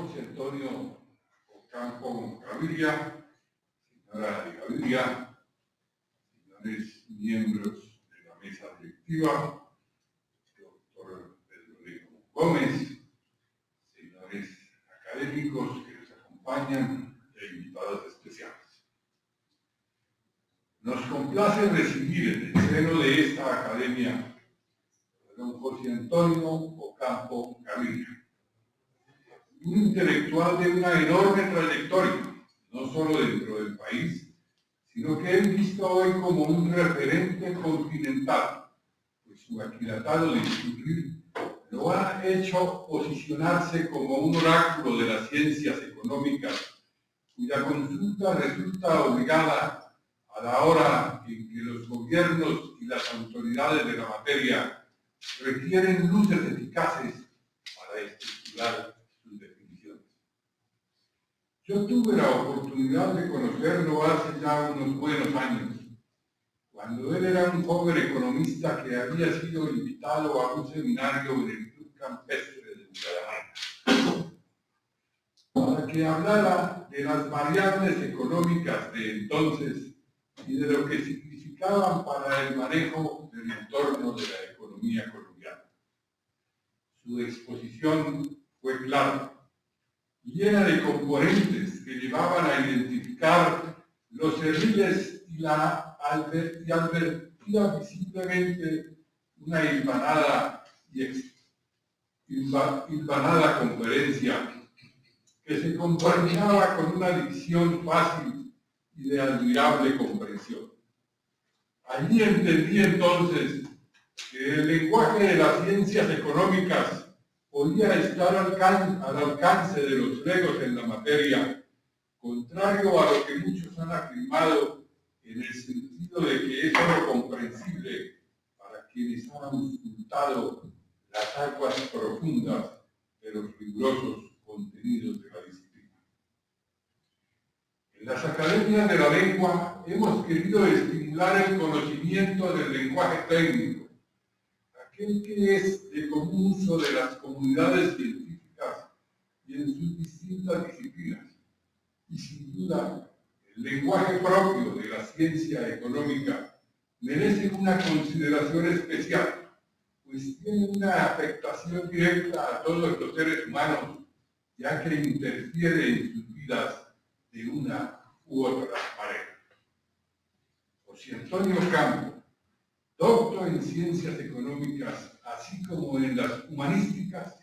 José Antonio Ocampo Gaviria, señora de Gaviria, señores miembros de la mesa directiva, doctor Pedro León Gómez, señores académicos que nos acompañan e invitados especiales. Nos complace recibir en el seno de esta academia a don José Antonio Ocampo Gaviria, un intelectual de una enorme trayectoria, no solo dentro del país, sino que es visto hoy como un referente continental, pues su aquilatado discurrir lo ha hecho posicionarse como un oráculo de las ciencias económicas, cuya consulta resulta obligada a la hora en que los gobiernos y las autoridades de la materia requieren luces eficaces para estructurar sus definiciones. Yo tuve la oportunidad de conocerlo hace ya unos buenos años, cuando él era un joven economista que había sido invitado a un seminario en el Club Campestre de Bucaramanga, para que hablara de las variables económicas de entonces y de lo que significaban para el manejo del entorno de la economía colombiana. Su exposición fue clara y llena de componentes que llevaban a identificar los serviles y advertía visiblemente una hilvanada conferencia que se compaginaba con una dicción fácil y de admirable comprensión. Allí entendí entonces que el lenguaje de las ciencias económicas podía estar al alcance de los legos en la materia, contrario a lo que muchos han afirmado en el sentido de que es solo comprensible para quienes han auscultado las aguas profundas de los rigurosos contenidos de la disciplina. En las academias de la lengua hemos querido estimular el conocimiento del lenguaje técnico, aquel que es de común uso de las comunidades científicas y en sus distintas disciplinas. Y sin duda, el lenguaje propio de la ciencia económica merece una consideración especial, pues tiene una afectación directa a todos los seres humanos, ya que interfiere en sus vidas de una u otra manera. José Antonio Ocampo, doctor en ciencias económicas, así como en las humanísticas,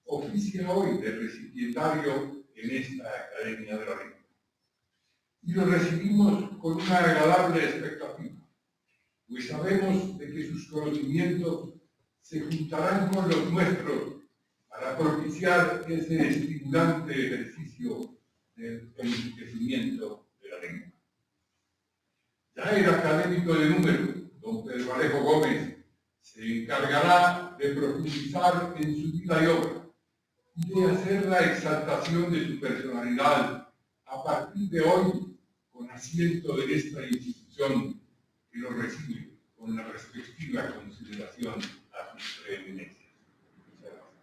oficia hoy de recipientario en esta Academia de la Lengua. Y lo recibimos con una agradable expectativa, pues sabemos de que sus conocimientos se juntarán con los nuestros para propiciar ese estimulante ejercicio del enriquecimiento de la lengua. Ya el académico de número, don Pedro Alejo Gómez, se encargará de profundizar en su vida y obra y de hacer la exaltación de su personalidad a partir de hoy con asiento en esta institución que lo recibe con la respectiva consideración a sus preeminencias. Muchas gracias.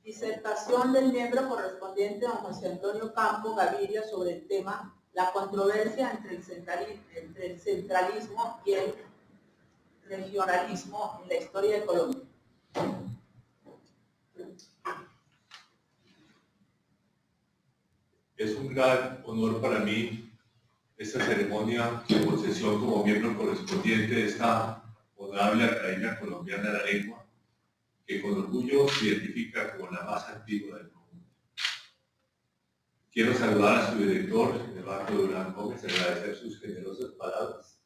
Disertación del miembro correspondiente, don José Antonio Ocampo Gaviria, sobre el tema la controversia entre el centralismo y el regionalismo en la historia de Colombia. Es un gran honor para mí esta ceremonia de concesión como miembro correspondiente de esta honorable Academia Colombiana de la Lengua, que con orgullo se identifica como la más antigua del mundo. Quiero saludar a su director, Eduardo Durán Gómez, agradecer sus generosas palabras,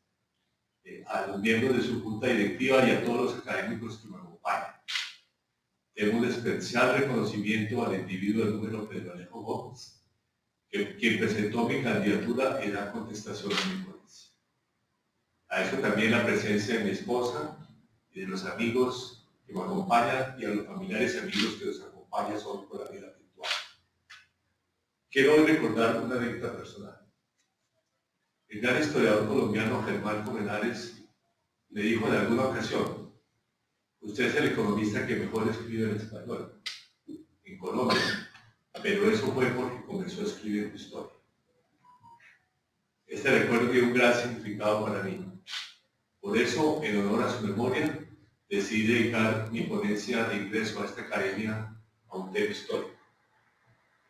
a los miembros de su junta directiva y a todos los académicos que me acompañan. Tengo un especial reconocimiento al individuo del número Pedro Alejo Gómez, quien presentó mi candidatura en la contestación de mi ponencia. A eso también la presencia de mi esposa y de los amigos que me acompañan y a los familiares y amigos que nos acompañan hoy por la vida virtual. Quiero hoy recordar una anécdota personal. El gran historiador colombiano Germán Colmenares me dijo en alguna ocasión: usted es el economista que mejor escribe en español en Colombia, pero eso fue porque comenzó a escribir historia. Este recuerdo tiene un gran significado para mí. Por eso, en honor a su memoria, decidí dedicar mi ponencia de ingreso a esta academia a un tema histórico: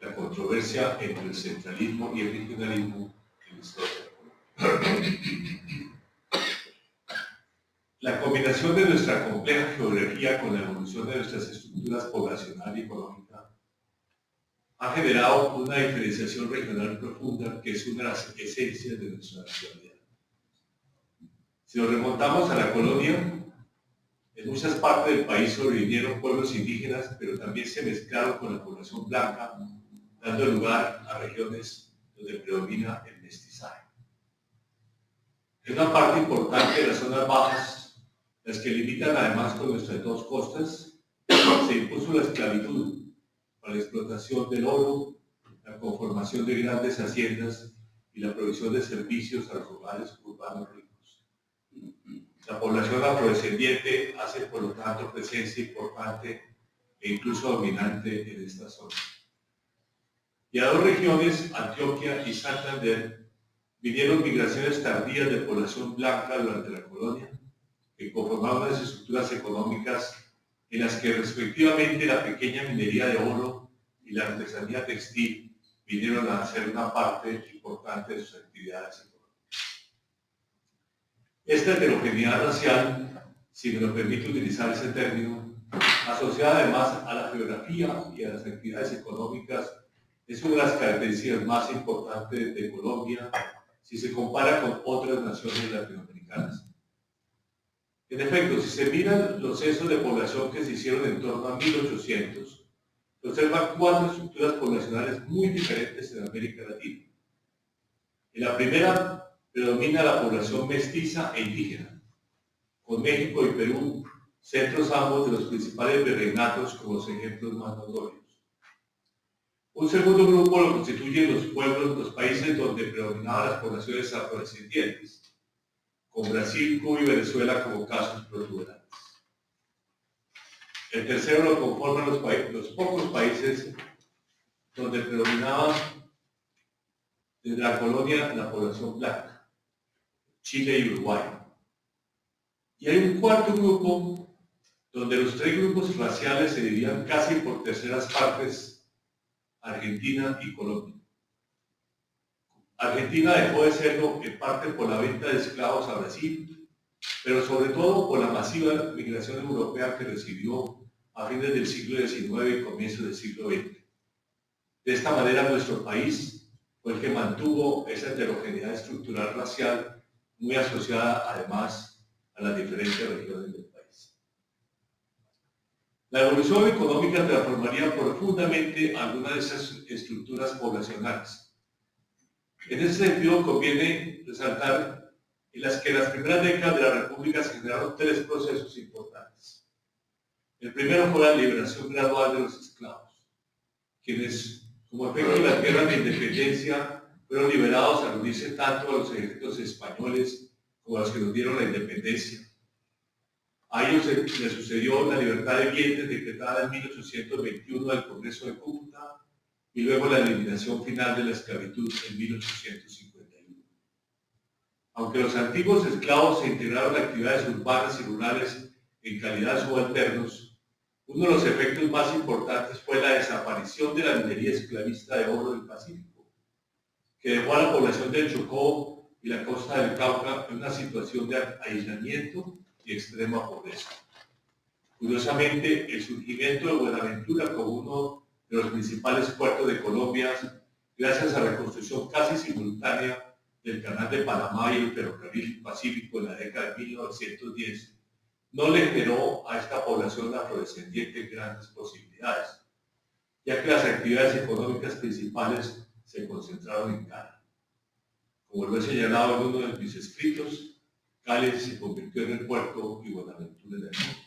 la controversia entre el centralismo y el regionalismo en la historia de Colombia. La combinación de nuestra compleja geografía con la evolución de nuestras estructuras poblacional y económica ha generado una diferenciación regional profunda que es una de las esencias de nuestra nacionalidad. Si nos remontamos a la colonia, en muchas partes del país sobrevivieron pueblos indígenas, pero también se mezclaron con la población blanca, dando lugar a regiones donde predomina el mestizaje. En una parte importante de las zonas bajas, las que limitan además con nuestras dos costas, se impuso la esclavitud para la explotación del oro, la conformación de grandes haciendas y la provisión de servicios a los hogares urbanos ricos. La población afrodescendiente hace por lo tanto presencia importante e incluso dominante en esta zona. Y a dos regiones, Antioquia y Santander, vinieron migraciones tardías de población blanca durante la colonia, que conformaban unas estructuras económicas en las que respectivamente la pequeña minería de oro y la artesanía textil vinieron a ser una parte importante de sus actividades económicas. Esta heterogeneidad racial, si me lo permite utilizar ese término, asociada además a la geografía y a las actividades económicas, es una de las características más importantes de Colombia si se compara con otras naciones latinoamericanas. En efecto, si se miran los censos de población que se hicieron en torno a 1800, se observan cuatro estructuras poblacionales muy diferentes en América Latina. En la primera predomina la población mestiza e indígena, con México y Perú, centros ambos de los principales virreinatos como los ejemplos más notorios. Un segundo grupo lo constituyen los países donde predominaban las poblaciones afrodescendientes, con Brasil, Cuba y Venezuela como casos protuberantes. El tercero lo conforman los pocos países donde predominaba desde la colonia la población blanca, Chile y Uruguay. Y hay un cuarto grupo donde los tres grupos raciales se dividían casi por terceras partes: Argentina y Colombia. Argentina dejó de serlo en parte por la venta de esclavos a Brasil, pero sobre todo por la masiva migración europea que recibió a fines del siglo XIX y comienzos del siglo XX. De esta manera, nuestro país fue el que mantuvo esa heterogeneidad estructural racial muy asociada además a las diferentes regiones del país. La evolución económica transformaría profundamente algunas de esas estructuras poblacionales. En ese sentido, conviene resaltar en las primeras décadas de la República se generaron tres procesos importantes. El primero fue la liberación gradual de los esclavos, quienes, como efecto de las guerras de independencia, fueron liberados al unirse tanto a los ejércitos españoles como a los que nos dieron la independencia. A ellos le sucedió la libertad de bienes decretada en 1821 del Congreso de Cúcuta y luego la eliminación final de la esclavitud en 1851. Aunque los antiguos esclavos se integraron a actividades urbanas y rurales en calidad de subalternos, uno de los efectos más importantes fue la desaparición de la minería esclavista de oro del Pacífico, que dejó a la población del Chocó y la costa del Cauca en una situación de aislamiento y extrema pobreza. Curiosamente, el surgimiento de Buenaventura como uno de los principales puertos de Colombia, gracias a la construcción casi simultánea del Canal de Panamá y el Ferrocarril Pacífico en la década de 1910, no le generó a esta población afrodescendiente grandes posibilidades, ya que las actividades económicas principales se concentraron en Cali. Como lo he señalado en uno de mis escritos, Cali se convirtió en el puerto y Buenaventura en el mundo.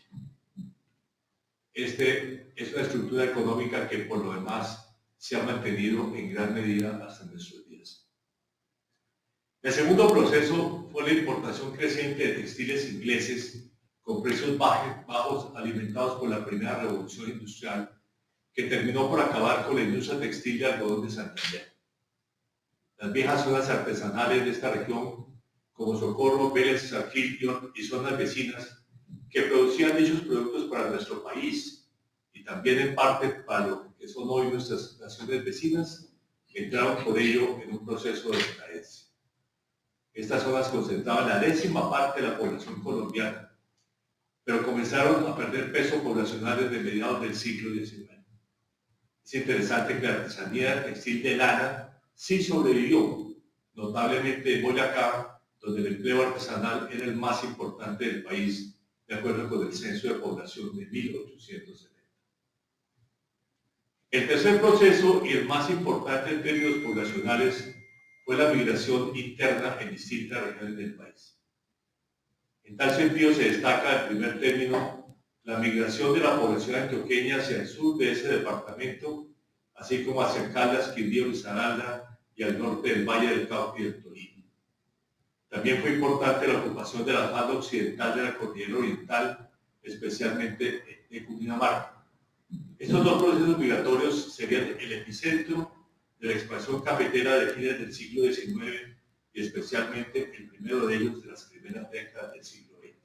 Es una estructura económica que por lo demás se ha mantenido en gran medida hasta nuestros días. El segundo proceso fue la importación creciente de textiles ingleses con precios bajos alimentados por la primera revolución industrial, que terminó por acabar con la industria textil de algodón de Santander. Las viejas zonas artesanales de esta región, como Socorro, Vélez, Sarquillo y zonas vecinas, que producían dichos productos para nuestro país y también en parte para lo que son hoy nuestras naciones vecinas, entraron por ello en un proceso de decadencia. Estas zonas concentraban la 10ª parte de la población colombiana, pero comenzaron a perder peso poblacional desde mediados del siglo XIX. Es interesante que la artesanía textil de lana sí sobrevivió, notablemente en Boyacá, donde el empleo artesanal era el más importante del país, de acuerdo con el censo de población de 1870. El tercer proceso, y el más importante en términos poblacionales, fue la migración interna en distintas regiones del país. En tal sentido se destaca, en primer término, la migración de la población antioqueña hacia el sur de ese departamento, así como hacia Caldas, Quindío, Risaralda y al norte del Valle del Cauca y del Tolima. También fue importante la ocupación de la falda occidental de la cordillera oriental, especialmente de Cundinamarca. Estos dos procesos migratorios serían el epicentro de la expansión cafetera de fines del siglo XIX y especialmente el primero de ellos de las primeras décadas del siglo XX.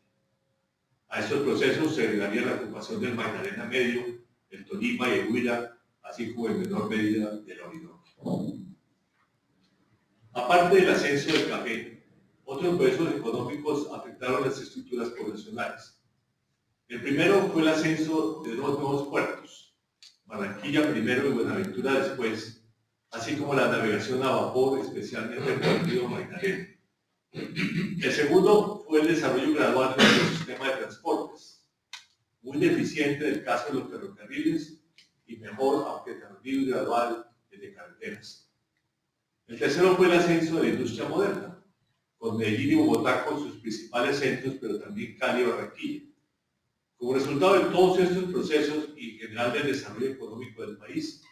A estos procesos se agregaría la ocupación del Magdalena Medio, el Tolima y el Huila, así como en menor medida de la Orinoco. Aparte del ascenso del café, otros procesos económicos afectaron las estructuras poblacionales. El primero fue el ascenso de dos nuevos puertos, Barranquilla primero y Buenaventura después, así como la navegación a vapor, especialmente por el río Magdalena. El segundo fue el desarrollo gradual de nuestro sistema de transportes, muy deficiente en el caso de los ferrocarriles y mejor, aunque tardío y gradual, el de carreteras. El tercero fue el ascenso de la industria moderna, con Medellín y Bogotá con sus principales centros, pero también Cali y Barranquilla. Como resultado de todos estos procesos y en general del desarrollo económico del país,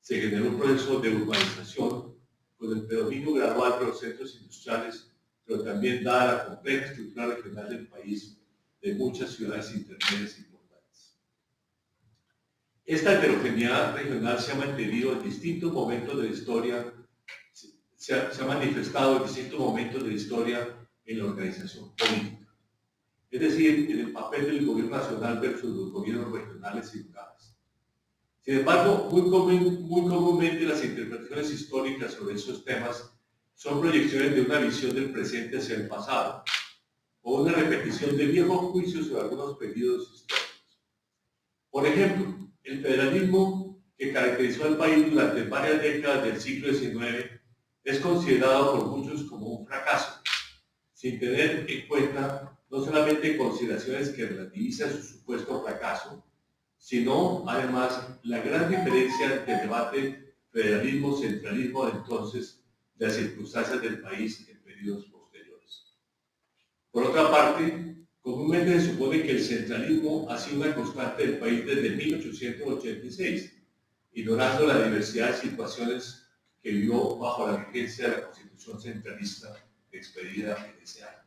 se generó un proceso de urbanización con el predominio gradual de los centros industriales, pero también dada la compleja estructura regional del país de muchas ciudades intermedias importantes. Esta heterogeneidad regional se ha mantenido en distintos momentos de la historia, se ha manifestado en distintos momentos de la historia en la organización política. Es decir, en el papel del gobierno nacional versus los gobiernos regionales y locales. Sin embargo, muy comúnmente las interpretaciones históricas sobre esos temas son proyecciones de una visión del presente hacia el pasado, o una repetición de viejos juicios sobre algunos periodos históricos. Por ejemplo, el federalismo que caracterizó al país durante varias décadas del siglo XIX es considerado por muchos como un fracaso, sin tener en cuenta no solamente consideraciones que relativizan su supuesto fracaso, sino además la gran diferencia entre el debate federalismo-centralismo de entonces de las circunstancias del país en periodos posteriores. Por otra parte, comúnmente se supone que el centralismo ha sido una constante del país desde 1886, ignorando la diversidad de situaciones que vivió bajo la vigencia de la Constitución centralista expedida en ese año.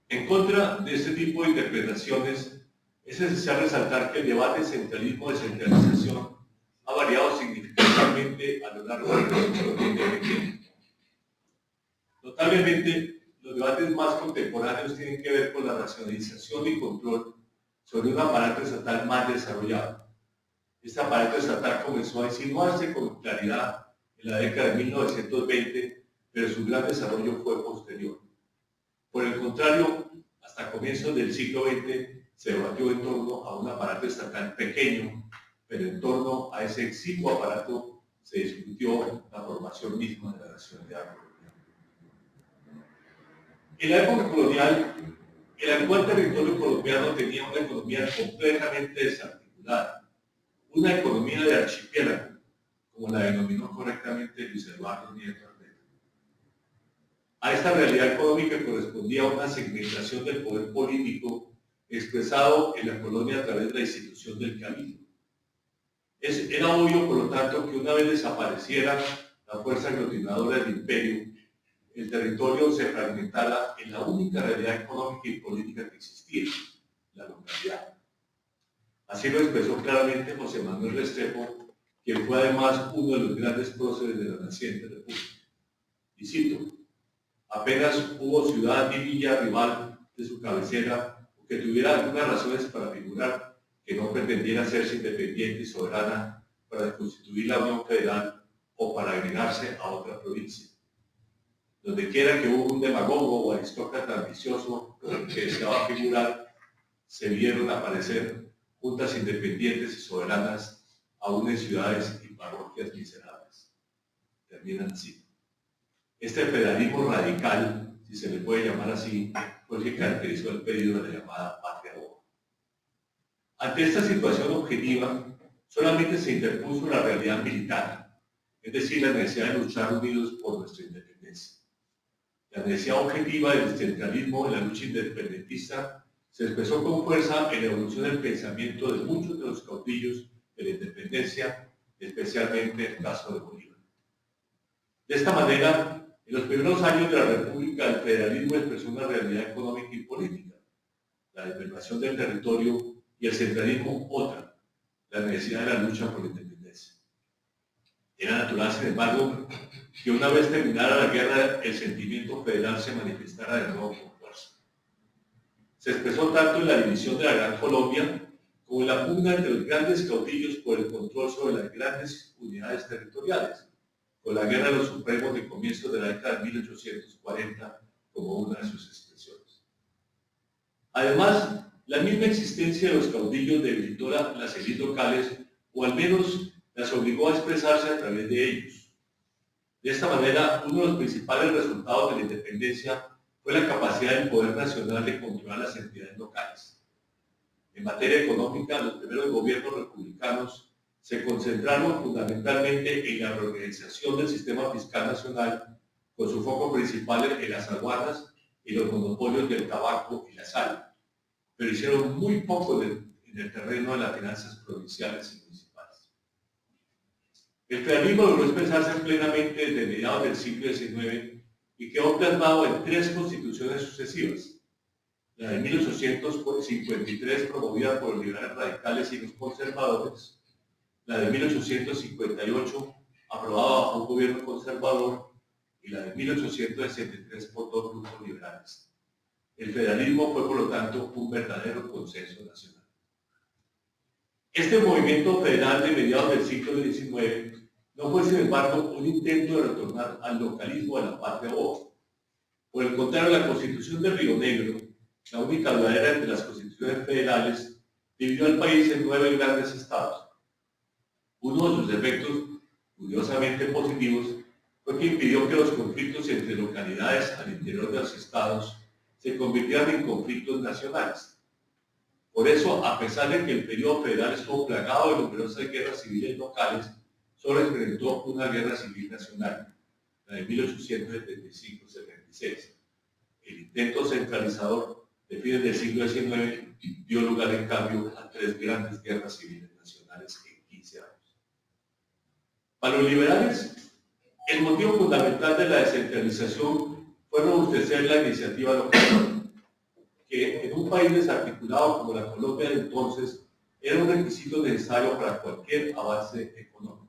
En contra de este tipo de interpretaciones, es esencial resaltar que el debate centralismo-descentralización ha variado significativamente a lo largo de la historia independiente. Notablemente, los debates más contemporáneos tienen que ver con la racionalización y control sobre un aparato estatal más desarrollado. Este aparato estatal comenzó a insinuarse con claridad en la década de 1920, pero su gran desarrollo fue posterior. Por el contrario, hasta comienzos del siglo XX se debatió en torno a un aparato estatal pequeño, pero en torno a ese exiguo aparato se discutió la formación misma de la nacionalidad colombiana. En la época colonial, el actual territorio colombiano tenía una economía completamente desarticulada, una economía de archipiélago, como la denominó correctamente Luis Eduardo Nieto. A esta realidad económica correspondía una segmentación del poder político expresado en la colonia a través de la institución del cabildo. Era obvio, por lo tanto, que una vez desapareciera la fuerza aglutinadora del imperio, el territorio se fragmentara en la única realidad económica y política que existía, la localidad. Así lo expresó claramente José Manuel Restrepo, quien fue además uno de los grandes próceres de la naciente república. Y cito: apenas hubo ciudad ni villa rival de su cabecera o que tuviera algunas razones para figurar que no pretendiera hacerse independiente y soberana para constituir la Unión Federal o para agregarse a otra provincia. Donde quiera que hubo un demagogo o aristócrata ambicioso que deseaba figurar, se vieron aparecer juntas independientes y soberanas, aún en ciudades y parroquias miserables. Terminan así. Este federalismo radical, si se le puede llamar así, fue el que caracterizó el periodo de la llamada Patria Boba. Ante esta situación objetiva, solamente se interpuso la realidad militar, es decir, la necesidad de luchar unidos por nuestra independencia. La necesidad objetiva del centralismo en la lucha independentista se expresó con fuerza en la evolución del pensamiento de muchos de los caudillos de la independencia, especialmente el caso de Bolívar. De esta manera, en los primeros años de la República, el federalismo expresó una realidad económica y política, la desmembración del territorio, y el centralismo otra, la necesidad de la lucha por la independencia. Era natural, sin embargo, que una vez terminara la guerra, el sentimiento federal se manifestara de nuevo con fuerza. Se expresó tanto en la división de la Gran Colombia como en la pugna entre los grandes caudillos por el control sobre las grandes unidades territoriales, con la Guerra de los Supremos de comienzos de la década de 1840 como una de sus expresiones. Además, la misma existencia de los caudillos debilitó las élites locales, o al menos las obligó a expresarse a través de ellos. De esta manera, uno de los principales resultados de la independencia fue la capacidad del poder nacional de controlar las entidades locales. En materia económica, los primeros gobiernos republicanos se concentraron fundamentalmente en la reorganización del sistema fiscal nacional, con su foco principal en las aduanas y los monopolios del tabaco y la sal, pero hicieron muy poco en el terreno de las finanzas provinciales y municipales. El federalismo logró expresarse plenamente desde mediados del siglo XIX y quedó plasmado en 3 constituciones sucesivas: la de 1853, promovida por los liberales radicales y los conservadores; la de 1858, aprobada bajo un gobierno conservador; y la de 1863 por 2 grupos liberales. El federalismo fue, por lo tanto, un verdadero consenso nacional. Este movimiento federal de mediados del siglo XIX no fue, sin embargo, un intento de retornar al localismo de la patria boba. Por el contrario, la Constitución de Río Negro, la única duradera entre las constituciones federales, dividió al país en 9 grandes estados. Uno de sus efectos, curiosamente positivos, fue que impidió que los conflictos entre localidades al interior de los estados se convirtieran en conflictos nacionales. Por eso, a pesar de que el periodo federal estuvo plagado de numerosas guerras civiles locales, solo experimentó una guerra civil nacional, la de 1875-76. El intento centralizador de fines del siglo XIX dio lugar, en cambio, a 3 grandes guerras civiles nacionales en 15 años. Para los liberales, el motivo fundamental de la descentralización fue robustecer la iniciativa local, que en un país desarticulado como la Colombia de entonces era un requisito necesario para cualquier avance económico.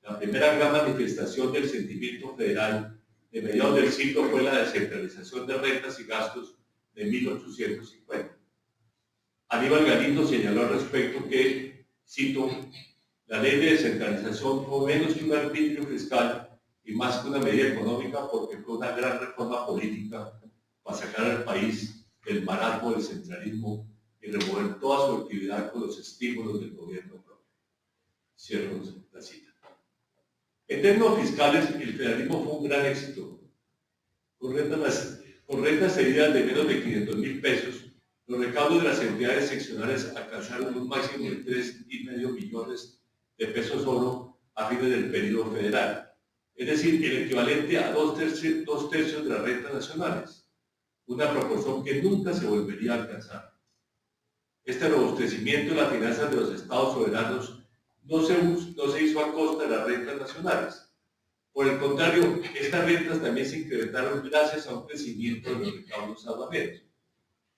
La primera gran manifestación del sentimiento federal de mediados del siglo fue la descentralización de rentas y gastos de 1850. Aníbal Galindo señaló al respecto que, cito: la ley de descentralización fue menos que un arbitrio fiscal y más que una medida económica, porque fue una gran reforma política para sacar al país del marasmo del centralismo y remover toda su actividad con los estímulos del gobierno propio. Cierro la cita. En términos fiscales, el federalismo fue un gran éxito. Con rentas cedidas de menos de 500.000 pesos, los recaudos de las entidades seccionales alcanzaron un máximo de 3,5 millones de pesos solo a fines del periodo federal, es decir, el equivalente a 2/3 de las rentas nacionales, una proporción que nunca se volvería a alcanzar. Este robustecimiento de las finanzas de los estados soberanos no se hizo a costa de las rentas nacionales. Por el contrario, estas rentas también se incrementaron gracias a un crecimiento de los recaudos aduaneros.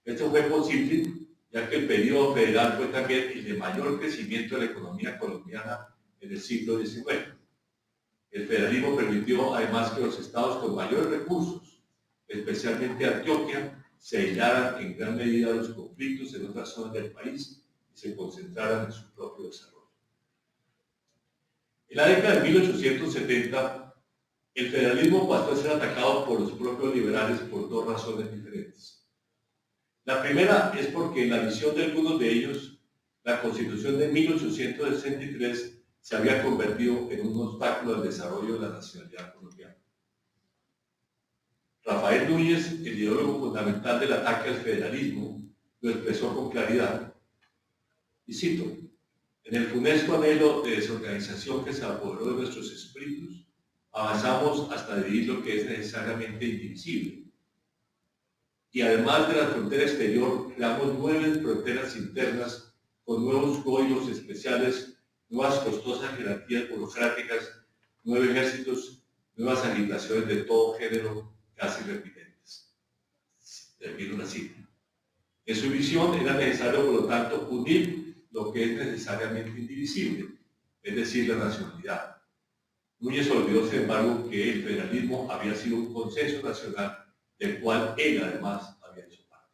Esto fue posible ya que el periodo federal fue también el de mayor crecimiento de la economía colombiana en el siglo XIX. El federalismo permitió además que los estados con mayores recursos, especialmente Antioquia, se aislaran en gran medida de los conflictos en otras zonas del país y se concentraran en su propio desarrollo. En la década de 1870, el federalismo pasó a ser atacado por los propios liberales por dos razones diferentes. La primera es porque en la visión de algunos de ellos, la Constitución de 1863 se había convertido en un obstáculo al desarrollo de la nacionalidad colombiana. Rafael Núñez, el ideólogo fundamental del ataque al federalismo, lo expresó con claridad. Y cito: en el funesto anhelo de desorganización que se apoderó de nuestros espíritus, avanzamos hasta dividir lo que es necesariamente indivisible. Y además de la frontera exterior, creamos 9 fronteras internas con nuevos códigos especiales, nuevas costosas jerarquías burocráticas, 9 ejércitos, nuevas agitaciones de todo género, casi repitentes. Termino la cita. En su visión era necesario, por lo tanto, unir lo que es necesariamente indivisible, es decir, la nacionalidad. Núñez olvidó, sin embargo, que el federalismo había sido un consenso nacional del cual él además había hecho parte.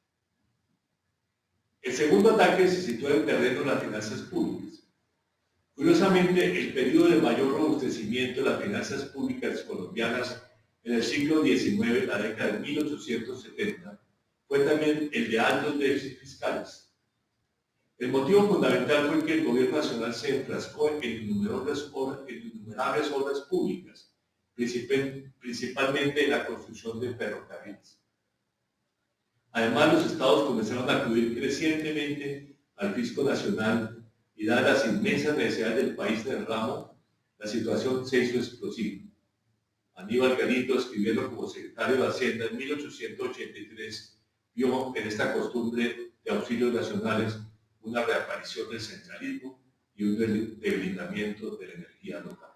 El segundo ataque se sitúa en el terreno de las finanzas públicas. Curiosamente, el periodo de mayor robustecimiento de las finanzas públicas colombianas en el siglo XIX, la década de 1870, fue también el de altos déficits fiscales. El motivo fundamental fue que el gobierno nacional se enfrascó en innumerables obras públicas, principalmente en la construcción de ferrocarriles. Además, los estados comenzaron a acudir crecientemente al fisco nacional y dadas las inmensas necesidades del país en el ramo, la situación se hizo explosiva. Aníbal Galindo, escribiendo como secretario de Hacienda en 1883, vio en esta costumbre de auxilios nacionales una reaparición del centralismo y un debilitamiento de la energía local.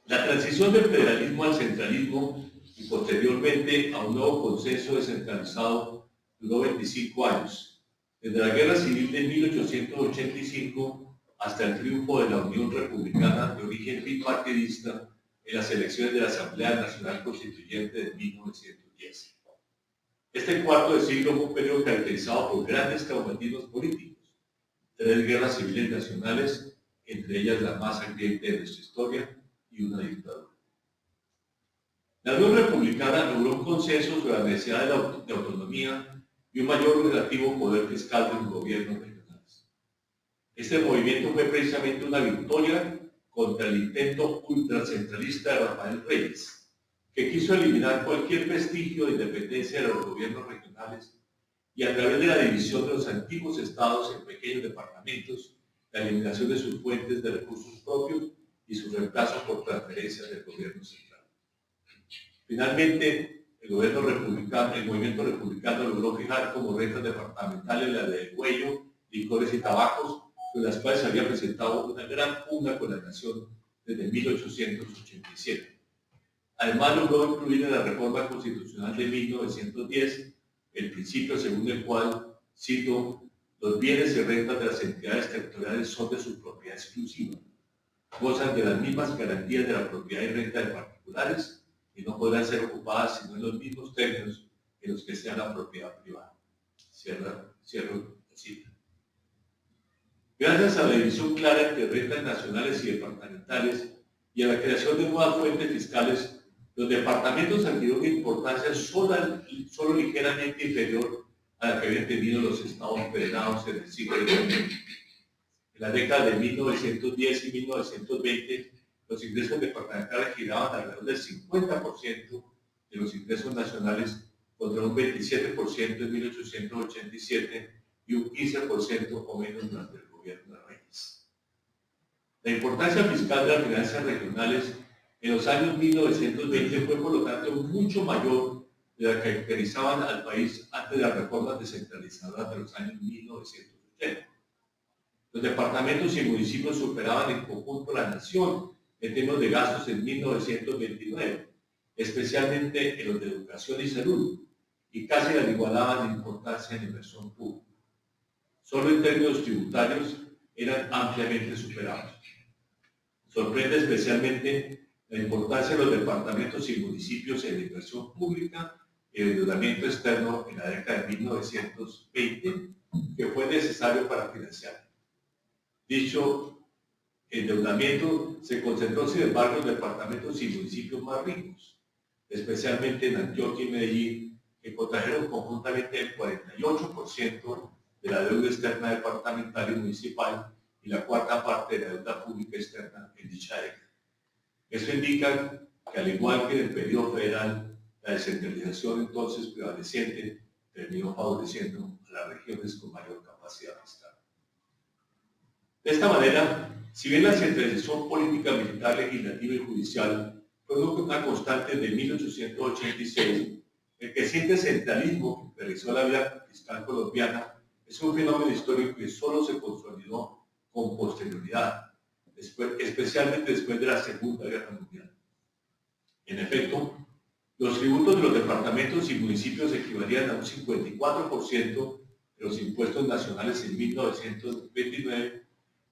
La transición del federalismo al centralismo y posteriormente a un nuevo consenso descentralizado duró 25 años, desde la Guerra Civil de 1885 hasta el triunfo de la Unión Republicana de origen bipartidista en las elecciones de la Asamblea Nacional Constituyente de 1910. Este cuarto de siglo fue un periodo caracterizado por grandes traumatismos políticos, 3 guerras civiles nacionales, entre ellas la más sangrienta de nuestra historia, y una dictadura. La Unión Republicana logró un consenso sobre la necesidad de autonomía y un mayor relativo poder fiscal de los gobiernos regionales. Este movimiento fue precisamente una victoria contra el intento ultracentralista de Rafael Reyes, que quiso eliminar cualquier vestigio de independencia de los gobiernos regionales y a través de la división de los antiguos estados en pequeños departamentos, la eliminación de sus fuentes de recursos propios y su reemplazo por transferencias del gobierno central. Finalmente, el movimiento republicano logró fijar como rentas departamentales la de huello, licores y tabacos, sobre las cuales se había presentado una gran pugna con la nación desde 1887. Además, logró incluir en la reforma constitucional de 1910 el principio según el cual, cito, los bienes y rentas de las entidades territoriales son de su propiedad exclusiva, gozan de las mismas garantías de la propiedad y renta de particulares y no podrán ser ocupadas sino en los mismos términos en los que sea la propiedad privada. Cierro la cita. Gracias a la división clara entre rentas nacionales y departamentales y a la creación de nuevas fuentes fiscales, los departamentos adquirieron una importancia solo ligeramente inferior a la que habían tenido los estados federados en el siglo XIX. En la década de 1910 y 1920, los ingresos departamentales giraban alrededor del 50% de los ingresos nacionales contra un 27% en 1887 y un 15% o menos durante el gobierno de Reyes. La importancia fiscal de las finanzas regionales en los años 1920 fue por lo tanto mucho mayor de la que caracterizaban al país antes de las reformas descentralizadoras de los años 1980. Los departamentos y municipios superaban en conjunto la nación en términos de gastos en 1929, especialmente en los de educación y salud, y casi la igualaban en importancia en inversión pública. Solo en términos tributarios eran ampliamente superados. Sorprende especialmente la importancia de los departamentos y municipios en la inversión pública y el endeudamiento externo en la década de 1920, que fue necesario para financiar. Dicho endeudamiento se concentró, sin embargo, en departamentos y municipios más ricos, especialmente en Antioquia y Medellín, que contrajeron conjuntamente el 48% de la deuda externa departamental y municipal y la cuarta parte de la deuda pública externa en dicha década. Esto indica que, al igual que en el periodo federal, la descentralización entonces prevaleciente terminó favoreciendo a las regiones con mayor capacidad fiscal. De esta manera, si bien la centralización política, militar, legislativa y judicial fue una constante de 1886, el creciente centralismo que realizó la vida fiscal colombiana es un fenómeno histórico que solo se consolidó con posterioridad, especialmente después de la Segunda Guerra Mundial. En efecto, los tributos de los departamentos y municipios equivalían a un 54% de los impuestos nacionales en 1929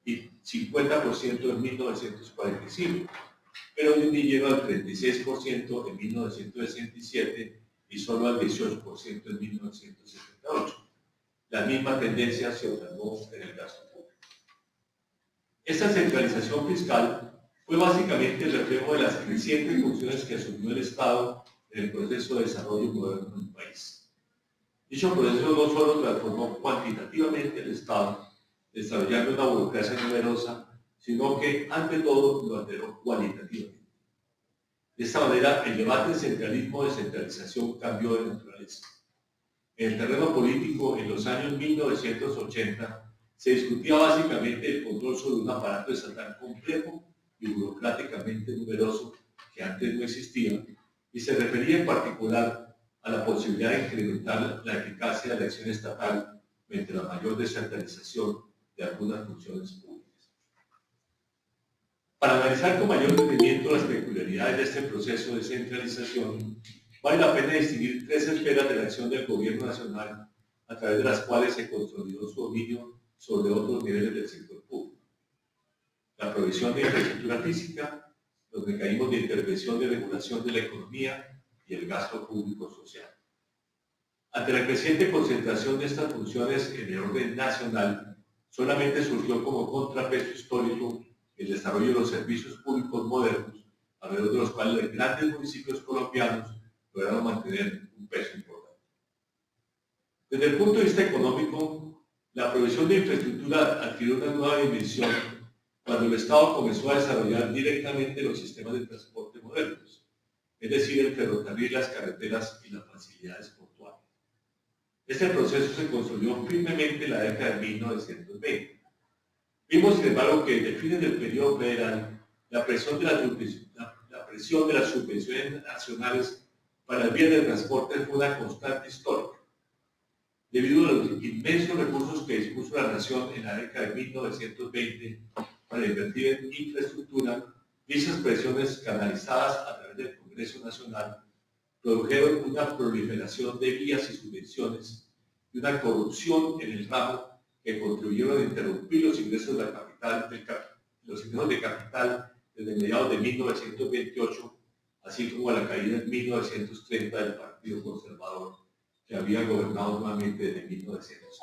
y 50% en 1945, pero disminuyeron al 36% en 1967 y solo al 18% en 1978. La misma tendencia se observó en el gasto público. Esta centralización fiscal fue básicamente el reflejo de las crecientes funciones que asumió el Estado en el proceso de desarrollo moderno del país. Dicho proceso no solo transformó cuantitativamente el Estado, desarrollando una burocracia numerosa, sino que, ante todo, lo alteró cualitativamente. De esta manera, el debate de centralismo-descentralización cambió de naturaleza. En el terreno político, en los años 1980, se discutía básicamente el control sobre un aparato estatal complejo y burocráticamente numeroso que antes no existía, y se refería en particular a la posibilidad de incrementar la eficacia de la acción estatal mediante la mayor descentralización de algunas funciones públicas. Para analizar con mayor detenimiento las peculiaridades de este proceso de centralización, vale la pena distinguir tres esferas de la acción del gobierno nacional a través de las cuales se consolidó su dominio sobre otros niveles del sector público: la provisión de infraestructura física, los mecanismos de intervención de regulación de la economía y el gasto público social. Ante la creciente concentración de estas funciones en el orden nacional, solamente surgió como contrapeso histórico el desarrollo de los servicios públicos modernos, alrededor de los cuales los grandes municipios colombianos lograron mantener un peso importante. Desde el punto de vista económico, la provisión de infraestructura adquirió una nueva dimensión cuando el Estado comenzó a desarrollar directamente los sistemas de transporte modernos, es decir, el ferrocarril, las carreteras y las facilidades portuarias. Este proceso se consolidó firmemente en la década de 1920. Vimos, sin embargo, que desde fines del periodo federal, la presión de las subvenciones nacionales para las vías de transporte fue una constante histórica. Debido a los inmensos recursos que dispuso la nación en la década de 1920 para invertir en infraestructura, dichas presiones canalizadas a través del Congreso Nacional produjeron una proliferación de vías y subvenciones y una corrupción en el ramo que contribuyeron a interrumpir los ingresos de capital desde mediados de 1928, así como a la caída en 1930 del Partido Conservador, que había gobernado nuevamente desde 1914.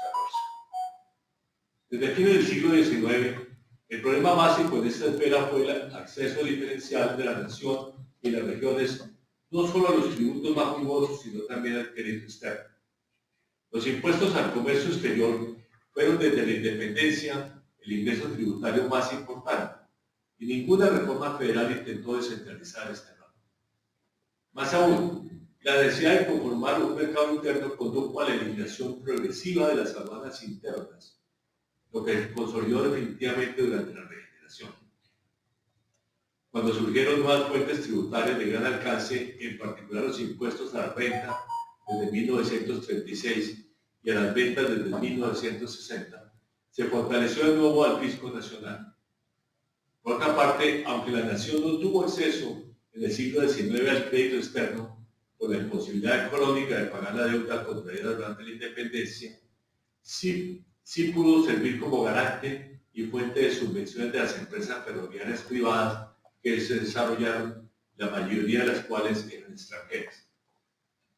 Desde fines del siglo XIX, el problema básico en esta esfera fue el acceso diferencial de la nación y las regiones, no solo a los tributos más jugosos, sino también al crédito externo. Los impuestos al comercio exterior fueron desde la independencia el ingreso tributario más importante, y ninguna reforma federal intentó descentralizar este ramo. Más aún, la necesidad de conformar un mercado interno condujo a la eliminación progresiva de las aduanas internas, lo que se consolidó definitivamente durante la regeneración. Cuando surgieron nuevas fuentes tributarias de gran alcance, en particular los impuestos a la renta desde 1936 y a las ventas desde 1960, se fortaleció de nuevo al fisco nacional. Por otra parte, aunque la nación no tuvo acceso en el siglo XIX al crédito externo por la imposibilidad crónica de pagar la deuda contraída durante la independencia, sí pudo servir como garante y fuente de subvenciones de las empresas ferroviarias privadas que se desarrollaron, la mayoría de las cuales eran extranjeras.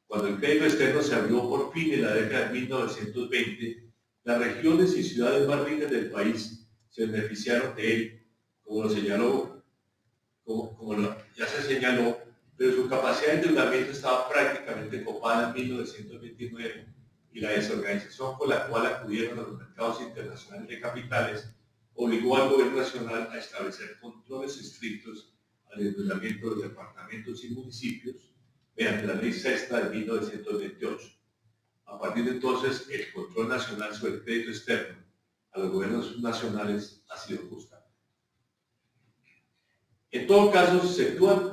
Cuando el crédito externo se abrió por fin en la década de 1920, las regiones y ciudades más ricas del país se beneficiaron de él, como ya se señaló, pero su capacidad de endeudamiento estaba prácticamente copada en 1929 y la desorganización con la cual acudieron a los mercados internacionales de capitales obligó al gobierno nacional a establecer controles estrictos al endeudamiento de los departamentos y municipios mediante la Ley Sexta de 1928. A partir de entonces, el control nacional sobre el crédito externo a los gobiernos nacionales ha sido constante. En todo caso,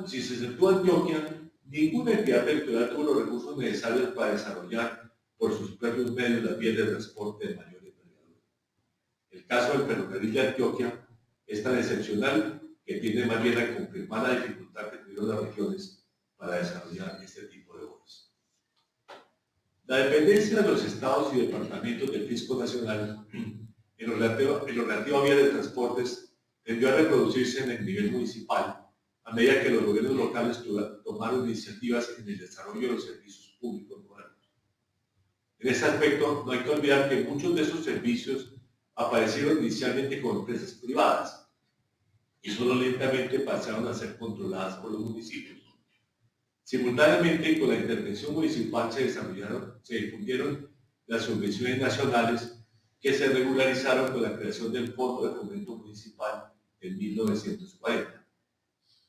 si se exceptúa Antioquia, ninguna entidad territorial tuvo los recursos necesarios para desarrollar por sus propios medios las vías de transporte de mayor envergadura. El caso del ferrocarril de Antioquia es tan excepcional que tiende más bien a confirmar la dificultad que tuvieron las regiones para desarrollar este tipo de obras. La dependencia de los estados y departamentos del fisco nacional en lo relativo a vías de transportes tendió a reproducirse en el nivel municipal a medida que los gobiernos locales tomaron iniciativas en el desarrollo de los servicios públicos modernos. En ese aspecto, no hay que olvidar que muchos de esos servicios aparecieron inicialmente como empresas privadas y solo lentamente pasaron a ser controladas por los municipios. Simultáneamente, con la intervención municipal se difundieron las subvenciones nacionales que se regularizaron con la creación del Fondo de Fomento Municipal en 1940.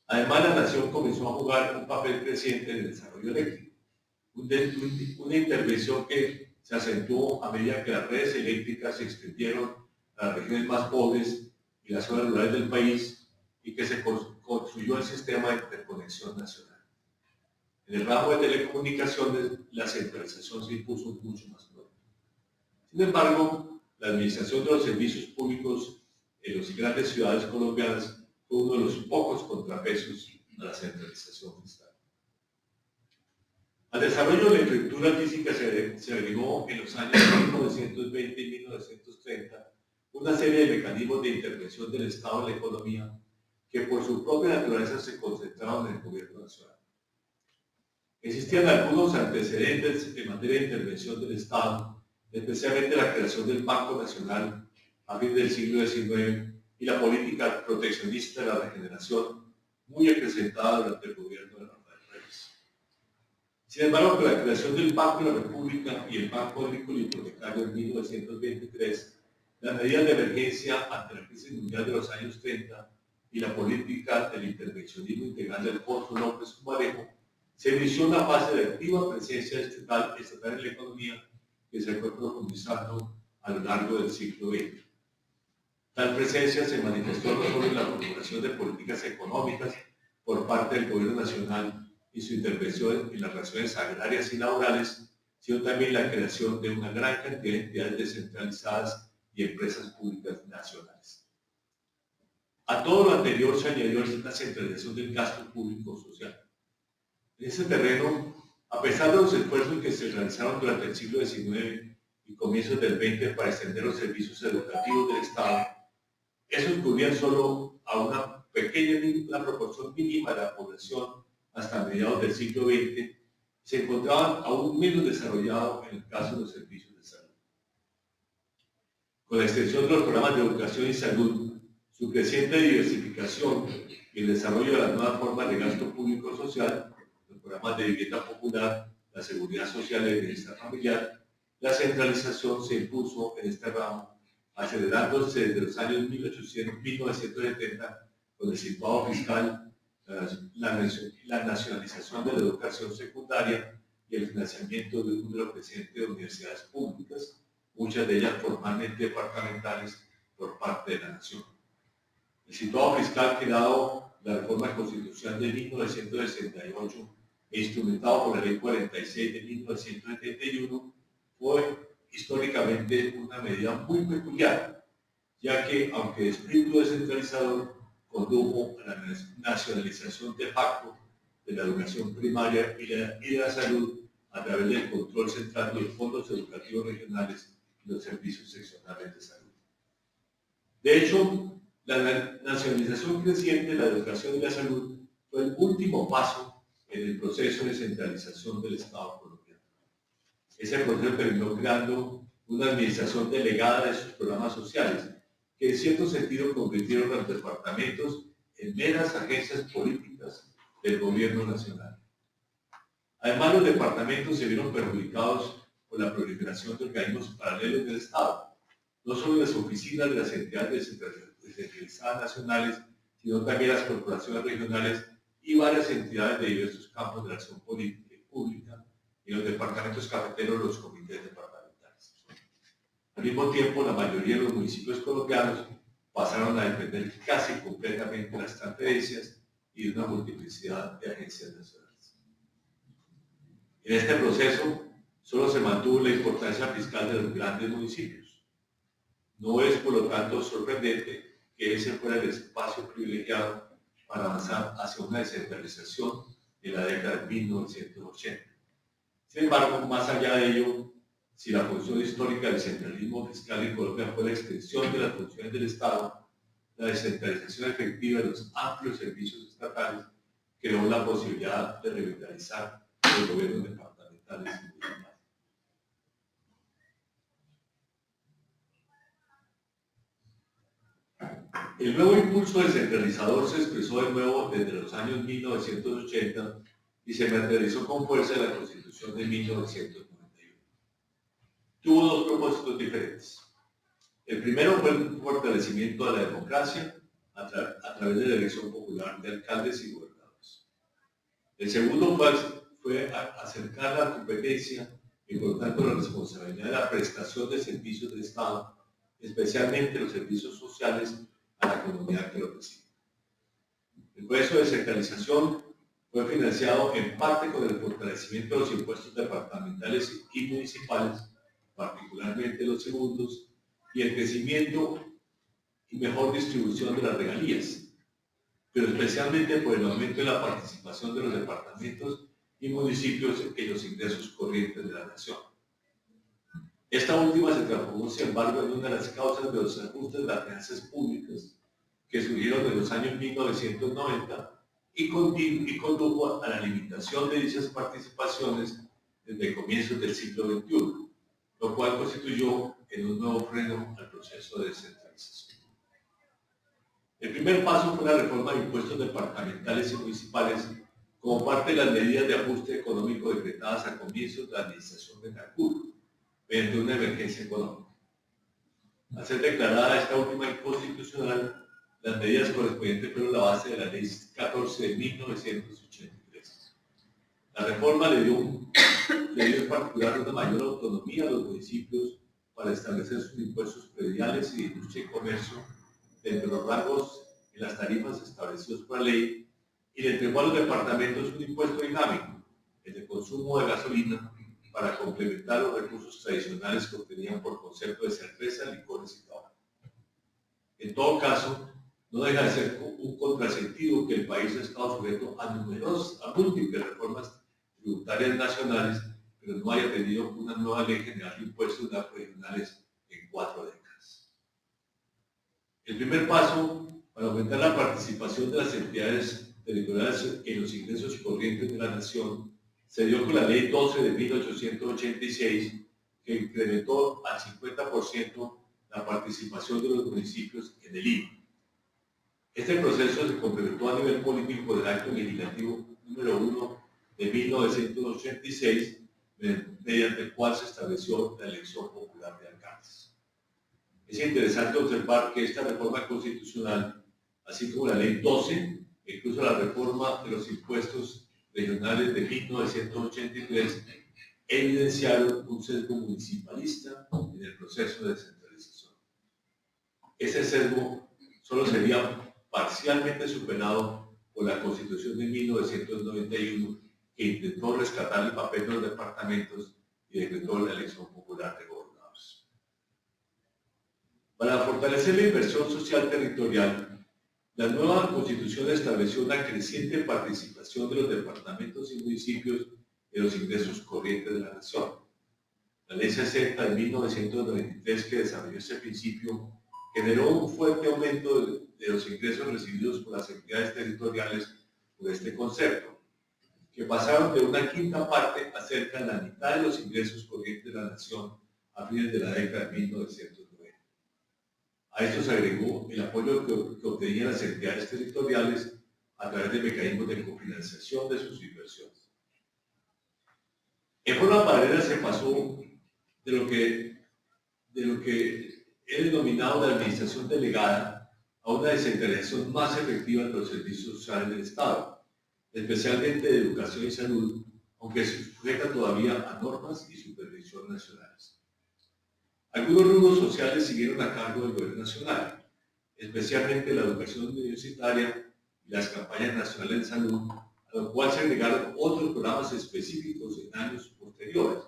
Además, la nación comenzó a jugar un papel creciente en el desarrollo eléctrico, una intervención que se acentuó a medida que las redes eléctricas se extendieron a las regiones más pobres y las zonas rurales del país y que se construyó el sistema de interconexión nacional. En el ramo de telecomunicaciones, la centralización se impuso mucho más pronto. Sin embargo, la administración de los servicios públicos en las grandes ciudades colombianas fue uno de los pocos contrapesos a la centralización fiscal. Al desarrollo de la infraestructura física se agregó en los años 1920 y 1930 una serie de mecanismos de intervención del Estado en la economía que por su propia naturaleza se concentraron en el gobierno nacional. Existían algunos antecedentes en materia de intervención del Estado, especialmente la creación del Banco Nacional a fin del siglo XIX y la política proteccionista de la regeneración, muy acrecentada durante el gobierno de Rafael Reyes. Sin embargo, con la creación del Banco de la República y el Banco Agrícola y Hipotecario en 1923, las medidas de emergencia ante la crisis mundial de los años 30 y la política del intervencionismo integral del Alfonso López Pumarejo, se inició una fase de activa presencia estatal en la economía que se fue profundizando a lo largo del siglo XX. Tal presencia se manifestó no solo en la formulación de políticas económicas por parte del gobierno nacional y su intervención en las relaciones agrarias y laborales, sino también la creación de una gran cantidad de entidades descentralizadas y empresas públicas nacionales. A todo lo anterior se añadió la centralización del gasto público social. En ese terreno, a pesar de los esfuerzos que se realizaron durante el siglo XIX y comienzos del XX para extender los servicios educativos del Estado, esos cubrían solo a una proporción mínima de la población hasta mediados del siglo XX y se encontraban aún menos desarrollados en el caso de los servicios de salud. Con la extensión de los programas de educación y salud, su creciente diversificación y el desarrollo de las nuevas formas de gasto público social, los programas de vivienda popular, la seguridad social y el bienestar familiar, la centralización se impuso en este ramo, acelerándose desde los años 1970 con el situado fiscal, la nacionalización de la educación secundaria y el financiamiento de un número creciente de universidades públicas, muchas de ellas formalmente departamentales por parte de la nación. El situado fiscal que dado la reforma constitucional de 1968 e instrumentado por la Ley 46 de 1971 fue históricamente una medida muy peculiar ya que, aunque de espíritu descentralizador, condujo a la nacionalización de facto de la educación primaria y la salud a través del control central de los fondos educativos regionales y los servicios seccionales de salud. De hecho, la nacionalización creciente de la educación y la salud fue el último paso en el proceso de centralización del Estado colombiano. Ese proceso terminó creando una administración delegada de sus programas sociales, que en cierto sentido convirtieron a los departamentos en meras agencias políticas del gobierno nacional. Además, los departamentos se vieron perjudicados por la proliferación de organismos paralelos del Estado, no solo las oficinas de las entidades descentralizadas nacionales, sino también las corporaciones regionales y varias entidades de diversos campos de la acción política y pública, y los departamentos cafeteros, los comités departamentales. Al mismo tiempo, la mayoría de los municipios colombianos pasaron a depender casi completamente de las transferencias y de una multiplicidad de agencias nacionales. En este proceso, solo se mantuvo la importancia fiscal de los grandes municipios. No es, por lo tanto, sorprendente que ese fuera el espacio privilegiado para avanzar hacia una descentralización en la década de 1980. Sin embargo, más allá de ello, si la función histórica del centralismo fiscal en Colombia fue la extensión de las funciones del Estado, la descentralización efectiva de los amplios servicios estatales creó la posibilidad de revitalizar los gobiernos departamentales y municipales. El nuevo impulso descentralizador se expresó de nuevo desde los años 1980 y se materializó con fuerza en la Constitución de 1991. Tuvo dos propósitos diferentes. El primero fue el fortalecimiento de la democracia a través de la elección popular de alcaldes y gobernadores. El segundo fue acercar la competencia y por lo tanto la responsabilidad de la prestación de servicios del Estado, especialmente los servicios sociales, a la comunidad que lo recibe. El proceso de descentralización fue financiado en parte con el fortalecimiento de los impuestos departamentales y municipales, particularmente los segundos, y el crecimiento y mejor distribución de las regalías, pero especialmente por el aumento de la participación de los departamentos y municipios en los ingresos corrientes de la nación. Esta última se transformó, sin embargo, en una de las causas de los ajustes de las finanzas públicas que surgieron en los años 1990 y condujo a la limitación de dichas participaciones desde comienzos del siglo XXI, lo cual constituyó en un nuevo freno al proceso de descentralización. El primer paso fue la reforma de impuestos departamentales y municipales como parte de las medidas de ajuste económico decretadas a comienzos de la administración de Cancún, mediante una emergencia económica. Al ser declarada esta última inconstitucional, las medidas correspondientes fueron la base de la Ley 14 de 1983. La reforma le dio en particular una mayor autonomía a los municipios para establecer sus impuestos prediales y de industria y comercio dentro de los rangos y las tarifas establecidos por la ley, y le entregó a los departamentos un impuesto dinámico, el de consumo de gasolina, para complementar los recursos tradicionales que obtenían por concepto de cerveza, licores y tabaco. En todo caso, no deja de ser un contrasentido que el país ha estado sujeto a múltiples reformas tributarias nacionales, pero no haya tenido una nueva ley general de impuestos regionales en 4 décadas. El primer paso para aumentar la participación de las entidades territoriales en los ingresos corrientes de la nación se dio con la Ley 12 de 1886, que incrementó al 50% la participación de los municipios en el IVA. Este proceso se complementó a nivel político del Acto Legislativo número 1 de 1986, mediante el cual se estableció la elección popular de alcaldes. Es interesante observar que esta reforma constitucional, así como la Ley 12, incluso la reforma de los impuestos regionales de 1983, evidenciaron un sesgo municipalista en el proceso de descentralización. Ese sesgo solo sería parcialmente superado por la Constitución de 1991, que intentó rescatar el papel de los departamentos y decretó la elección popular de gobernadores. Para fortalecer la inversión social territorial, la nueva Constitución estableció una creciente participación de los departamentos y municipios en los ingresos corrientes de la nación. La Ley 60 de 1993, que desarrolló este principio, generó un fuerte aumento de los ingresos recibidos por las entidades territoriales por este concepto, que pasaron de una quinta parte a cerca de la mitad de los ingresos corrientes de la nación a fines de la década de 1990. A esto se agregó el apoyo que obtenían las entidades territoriales a través de mecanismos de cofinanciación de sus inversiones. En forma paralela se pasó de lo que he denominado de administración delegada a una descentralización más efectiva de los servicios sociales del Estado, especialmente de educación y salud, aunque se sujeta todavía a normas y supervisión nacionales. Algunos rubros sociales siguieron a cargo del gobierno nacional, especialmente la educación universitaria y las campañas nacionales de salud, a lo cual se agregaron otros programas específicos en años posteriores,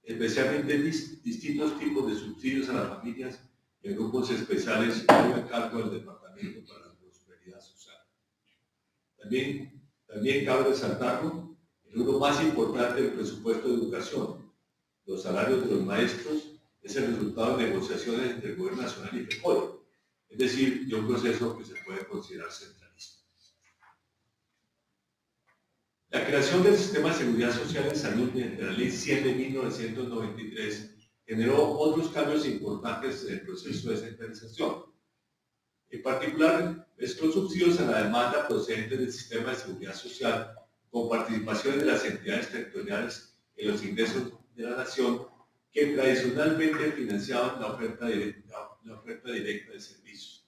especialmente distintos tipos de subsidios a las familias y a grupos especiales a cargo del Departamento para la Prosperidad Social. También cabe resaltarlo, el rubro más importante del presupuesto de educación, los salarios de los maestros, es el resultado de negociaciones entre el Gobierno Nacional y FECODE, es decir, de un proceso que se puede considerar centralista. La creación del Sistema de Seguridad Social en Salud mediante la Ley 100 de 1993 generó otros cambios importantes en el proceso de centralización. En particular, mezcló subsidios a la demanda procedentes del Sistema de Seguridad Social con participación de las entidades territoriales en los ingresos de la nación que tradicionalmente financiaban la oferta directa de servicios.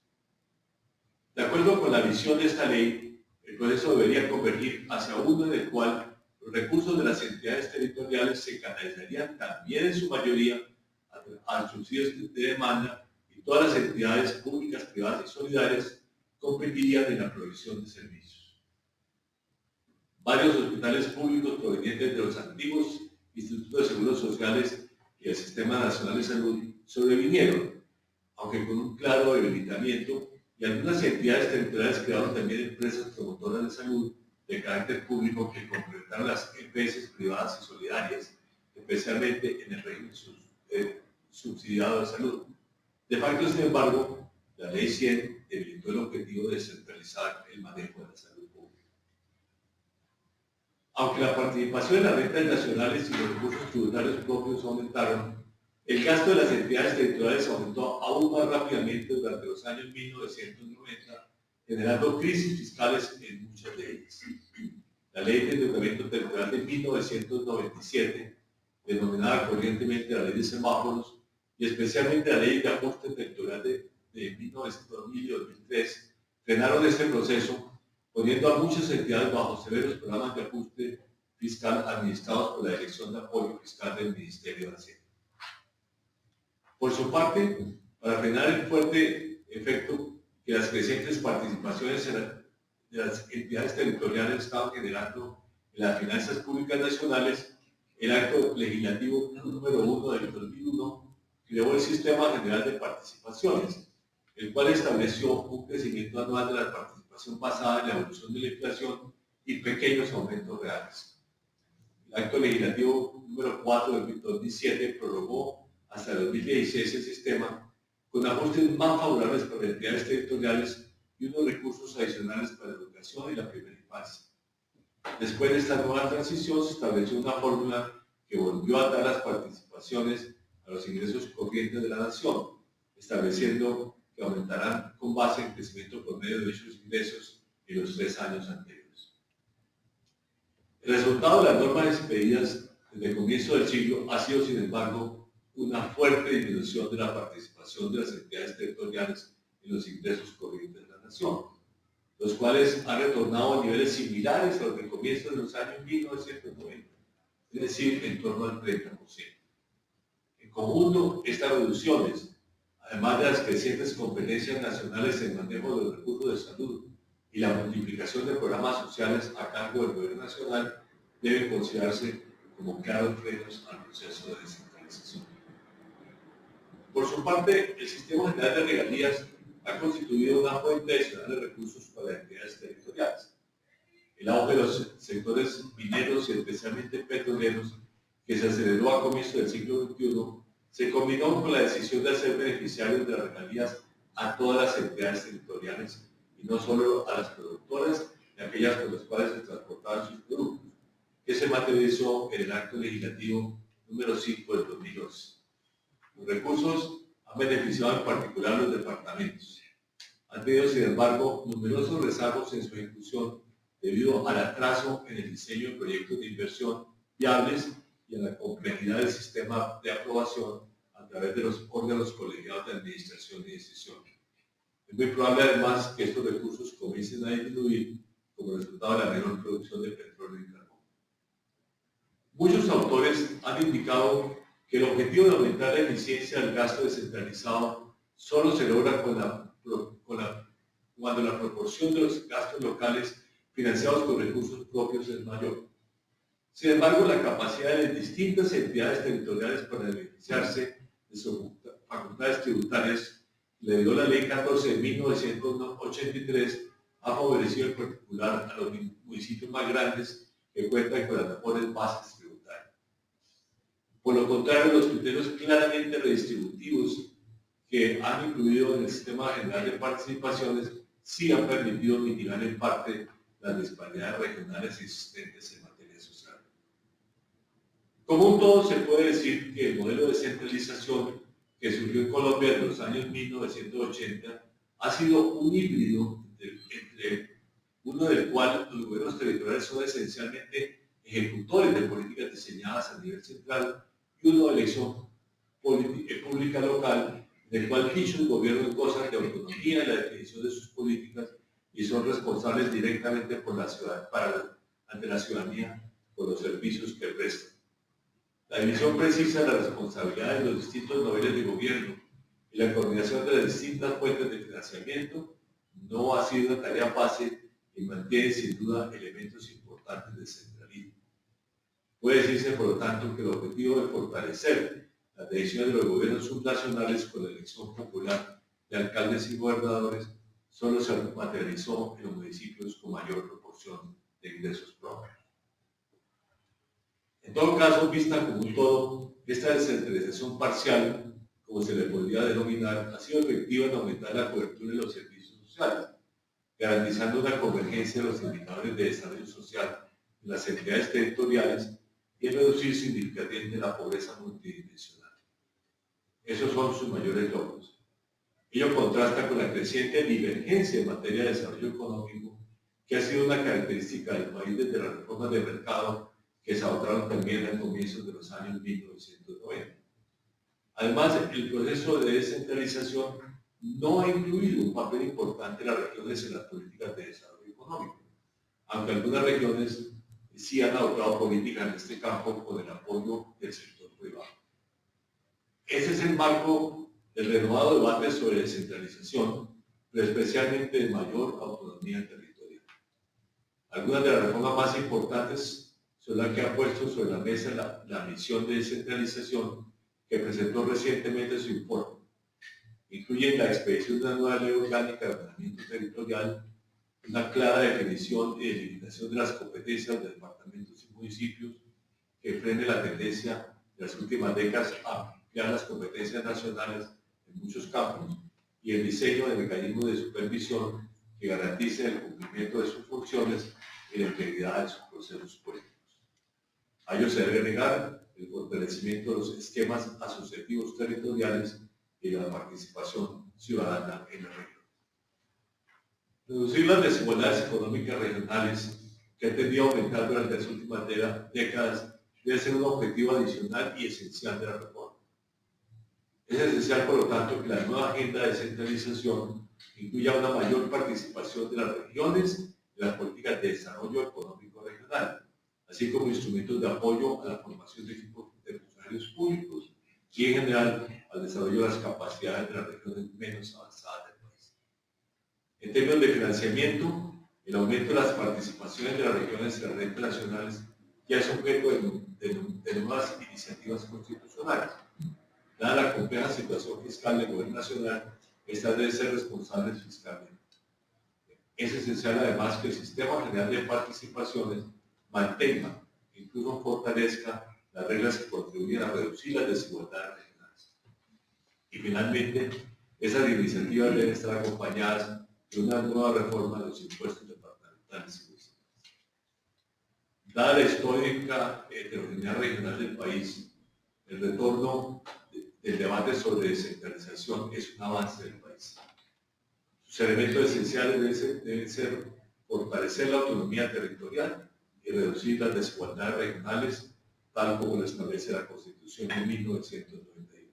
De acuerdo con la visión de esta ley, el proceso debería convergir hacia uno en el cual los recursos de las entidades territoriales se canalizarían también en su mayoría a subsidios de demanda y todas las entidades públicas, privadas y solidarias competirían en la provisión de servicios. Varios hospitales públicos provenientes de los antiguos institutos de seguros sociales y el Sistema Nacional de Salud sobrevinieron, aunque con un claro debilitamiento, y algunas entidades territoriales crearon también empresas promotoras de salud de carácter público que complementaron las EPS privadas y solidarias, especialmente en el régimen subsidiado de salud. De facto, sin embargo, la Ley 100 debilitó el objetivo de descentralizar el manejo de la salud pública. Aunque la participación en las rentas nacionales y los recursos tributarios propios aumentaron, el gasto de las entidades territoriales aumentó aún más rápidamente durante los años 1990, generando crisis fiscales en muchas de ellas. La Ley de Endeudamiento Territorial de 1997, denominada corrientemente la Ley de Semáforos, y especialmente la Ley de Ajuste Territorial de 2000 y 2003, frenaron este proceso, poniendo a muchas entidades bajo severos programas de ajuste fiscal administrados por la Dirección de Apoyo Fiscal del Ministerio de Hacienda. Por su parte, para frenar el fuerte efecto que las crecientes participaciones de las entidades territoriales estaban generando en las finanzas públicas nacionales, el acto legislativo número 1 del 2001 creó el Sistema General de Participaciones, el cual estableció un crecimiento anual de la participación basada en la evolución de la inflación y pequeños aumentos reales. El acto legislativo número 4 del 2007 prorrogó hasta el 2016 el sistema con ajustes más favorables para entidades territoriales y unos recursos adicionales para la educación y la primera infancia. Después de esta nueva transición se estableció una fórmula que volvió a dar las participaciones a los ingresos corrientes de la nación, estableciendo que aumentarán con base en crecimiento promedio de dichos ingresos en los 3 años anteriores. El resultado de las normas expedidas desde el comienzo del siglo ha sido, sin embargo, una fuerte disminución de la participación de las entidades territoriales en los ingresos corrientes de la nación, los cuales han retornado a niveles similares a los del comienzo de los años 1990, es decir, en torno al 30%. En conjunto, estas reducciones, además de las crecientes competencias nacionales en manejo de los recursos de salud y la multiplicación de programas sociales a cargo del gobierno nacional, deben considerarse como claros frenos al proceso de descentralización. Por su su parte, el Sistema General de Regalías ha constituido una fuente adicional de recursos para las entidades territoriales. El auge de los sectores mineros y especialmente petroleros, que se aceleró a comienzos del siglo XXI, se combinó con la decisión de hacer beneficiarios de las regalías a todas las entidades territoriales y no solo a las productoras y aquellas con las cuales se transportaban sus productos, que se materializó en el acto legislativo número 5 del 2012. Los recursos han beneficiado en particular a los departamentos. Han tenido, sin embargo, numerosos rezagos en su ejecución debido al atraso en el diseño de proyectos de inversión viables y a la complejidad del sistema de aprobación a través de los órganos colegiados de administración y decisión. Es muy probable además que estos recursos comiencen a disminuir como resultado de la menor producción de petróleo y carbón. Muchos autores han indicado que el objetivo de aumentar la eficiencia del gasto descentralizado solo se logra cuando la proporción de los gastos locales financiados con recursos propios es mayor. Sin embargo, la capacidad de las distintas entidades territoriales para beneficiarse de sus facultades tributarias le dio la Ley 14 de 1983 ha favorecido en particular a los municipios más grandes que cuentan con las mejores bases tributarias. Por lo contrario, los criterios claramente redistributivos que han incluido en el Sistema General de Participaciones sí han permitido mitigar en parte las disparidades regionales existentes en materia social. Como un todo, se puede decir que el modelo de centralización que surgió en Colombia en los años 1980 ha sido un híbrido entre uno del cual los gobiernos territoriales son esencialmente ejecutores de políticas diseñadas a nivel central y uno de elección pública local, en el cual dichos gobiernos gozan de autonomía en la definición de sus políticas y son responsables directamente por la ciudad, ante la ciudadanía por los servicios que prestan. La división precisa de las responsabilidades de los distintos niveles de gobierno y la coordinación de las distintas fuentes de financiamiento no ha sido una tarea fácil y mantiene sin duda elementos importantes de centralismo. Puede decirse, por lo tanto, que el objetivo de fortalecer las decisiones de los gobiernos subnacionales con la elección popular de alcaldes y gobernadores solo se materializó en los municipios con mayor proporción de ingresos propios. En todo caso, vista como un todo, esta descentralización parcial, como se le podría denominar, ha sido efectiva en aumentar la cobertura de los servicios sociales, garantizando una convergencia de los indicadores de desarrollo social en las entidades territoriales y en reducir significativamente la pobreza multidimensional. Esos son sus mayores logros. Ello contrasta con la creciente divergencia en materia de desarrollo económico, que ha sido una característica del país desde las reformas de mercado que se adoptaron también a comienzos de los años 1990. Además, el proceso de descentralización no ha incluido un papel importante en las regiones en las políticas de desarrollo económico, aunque algunas regiones sí han adoptado políticas en este campo con el apoyo del sector privado. Ese es el marco del renovado debate sobre descentralización, pero especialmente de mayor autonomía territorial. Algunas de las reformas más importantes son las que ha puesto sobre la mesa la misión de descentralización que presentó recientemente su informe. Incluyen la expedición de una nueva ley orgánica de ordenamiento territorial, una clara definición y delimitación de las competencias de departamentos y municipios que frene la tendencia de las últimas décadas a ampliar las competencias nacionales en muchos campos y el diseño de mecanismos de supervisión que garanticen el cumplimiento de sus funciones y la integridad de sus procesos políticos. A ello se debe agregar el fortalecimiento de los esquemas asociativos territoriales y la participación ciudadana en la región. Reducir las desigualdades económicas regionales que han tendido a aumentar durante las últimas décadas debe ser un objetivo adicional y esencial de la reforma. Es esencial, por lo tanto, que la nueva agenda de descentralización incluya una mayor participación de las regiones en las políticas de desarrollo económico regional, así como instrumentos de apoyo a la formación de equipos de funcionarios públicos y, en general, al desarrollo de las capacidades de las regiones menos avanzadas del país. En términos de financiamiento, el aumento de las participaciones de las regiones en las rentas nacionales ya es objeto de nuevas iniciativas constitucionales. Dada la compleja situación fiscal del gobierno nacional, estas deben ser responsables fiscalmente. Es esencial además que el sistema general de participaciones mantenga, incluso fortalezca las reglas que contribuyen a reducir las desigualdades regionales. Y finalmente, esas iniciativas deben estar acompañadas de una nueva reforma de los impuestos departamentales y municipales. Dada la histórica heterogeneidad regional del país, el retorno del debate sobre descentralización es un avance del país. Sus elementos esenciales deben ser fortalecer la autonomía territorial y reducir las desigualdades regionales, tal como lo establece la Constitución de 1991.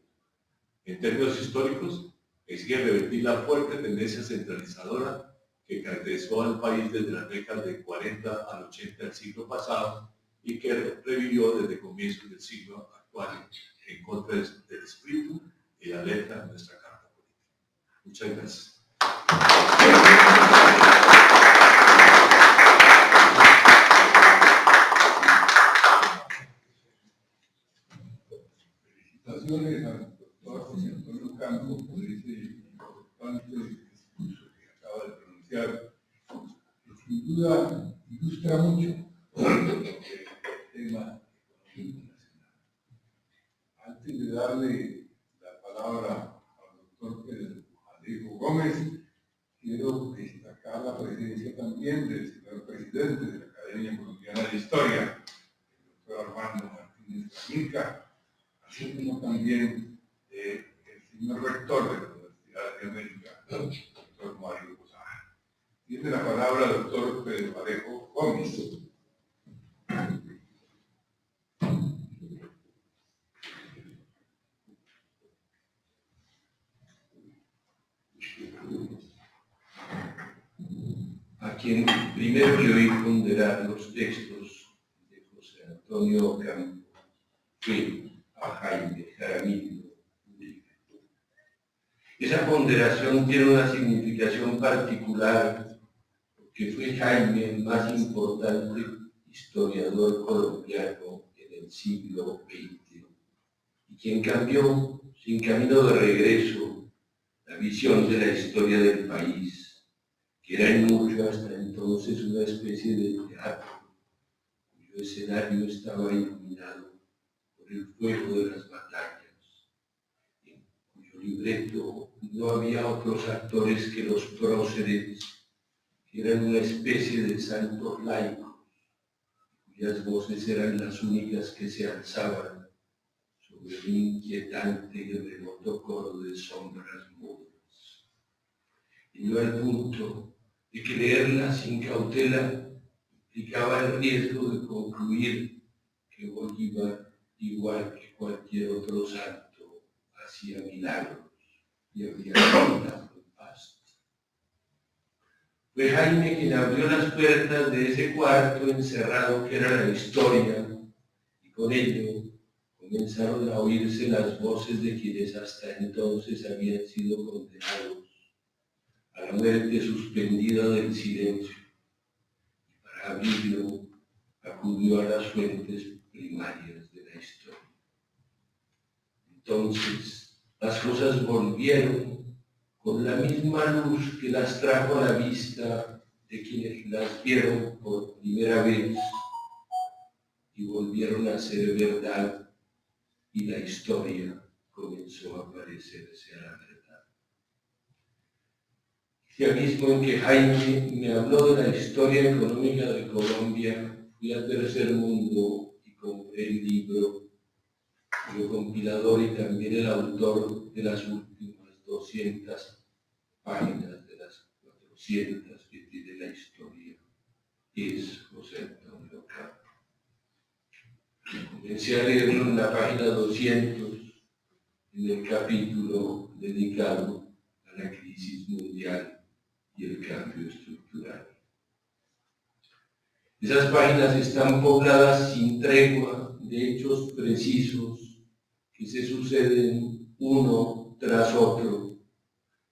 En términos históricos, exige revertir la fuerte tendencia centralizadora que caracterizó al país desde las décadas del 40 al 80 del siglo pasado y que revivió desde comienzos del siglo actual en contra del espíritu y la letra de nuestra Carta Política. Muchas gracias. Felicitaciones al doctor José Antonio Campos por ese importante discurso que acaba de pronunciar, que sin duda ilustra mucho el tema económico nacional. Antes de darle la palabra al doctor Pedro Alejo Gómez, quiero destacar la presencia también del señor presidente de la Academia Colombiana de Historia, el doctor Armando Martínez Caminca, así como también el señor rector de la Universidad de América, el doctor Mario Posada. Tiene la palabra el doctor Pedro Alejo Gómez. A quien primero le oí ponderar los textos de José Antonio Campos fue a Jaime Jaramillo. Esa ponderación tiene una significación particular porque fue Jaime el más importante historiador colombiano en el siglo XX y quien cambió sin camino de regreso la visión de la historia del país, que era en mucho hasta entonces una especie de teatro cuyo escenario estaba iluminado por el fuego de las batallas, en cuyo libreto no había otros actores que los próceres, que eran una especie de santos laicos, cuyas voces eran las únicas que se alzaban sobre un inquietante y remoto coro de sombras mudas. Y no al punto de que leerla sin cautela implicaba el riesgo de concluir que Bolívar, igual que cualquier otro santo, hacía milagros y había terminado en paz. Fue Jaime quien abrió las puertas de ese cuarto encerrado que era la historia, y con ello comenzaron a oírse las voces de quienes hasta entonces habían sido condenados a la muerte suspendida del silencio. Y para abrirlo acudió a las fuentes primarias de la historia. Entonces las cosas volvieron con la misma luz que las trajo a la vista de quienes las vieron por primera vez y volvieron a ser verdad, y la historia comenzó a parecerse a la verdad. El día mismo en que Jaime me habló de la historia económica de Colombia, fui al Tercer Mundo y compré el libro, cuyo compilador y también el autor de las últimas 200 páginas de las 400 que tiene la historia es José Antonio Campos. Comencé a leerlo en la página 200, en el capítulo dedicado a la crisis mundial y el cambio estructural. Esas páginas están pobladas sin tregua de hechos precisos que se suceden uno tras otro,